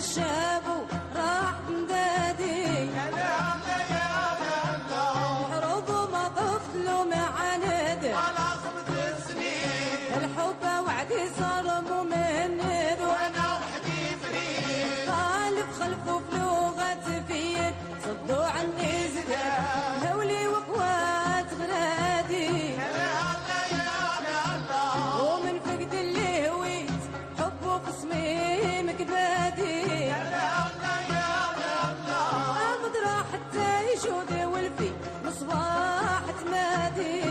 الشاب راح بندادي الحروب ما طفلوا معاند على 5 سنين الحب وعدي صار ممند وانا وحدي فريد خالف خلفه في لغة فيد صدوا عني زداد هولي وقوات غرادي ومن فقد اللي هويت حبه في صميم كبادي أمد راح حتى يشودي والفي مصباح تنادي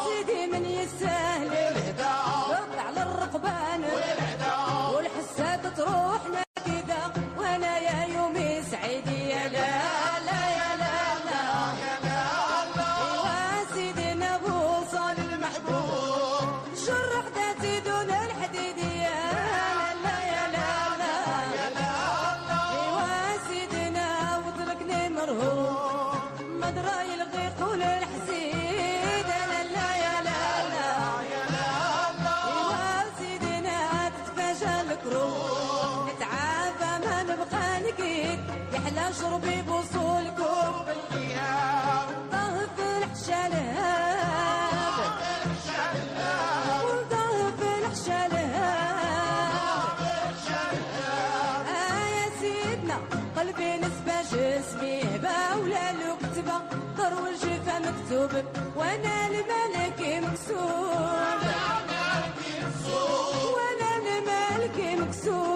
سيدي من يستاهل الهدى على الرقبان والحسات تروح ناكدة وانا يا يومي سعيدي يا لا لا يا لا لا وسيدنا ابو صالح المحبوب شرح ذاتي دون الحديد يا لا يا لا وسيدنا وتركني مرهوب مدرى يلغي قول الحسيد لا لا يا لا وسيدنا تتفاشى الكروب نتعافى ما نبقى نكيد يحلى شربي بوصولكم ضهف الحشا لهاب وضهف الحشا لهاب يا سيدنا قلبي نسبة اسمي باولا لو كتبة ضرو الجفا مكتوب وانا الملك مكسور وانا الملك مكسور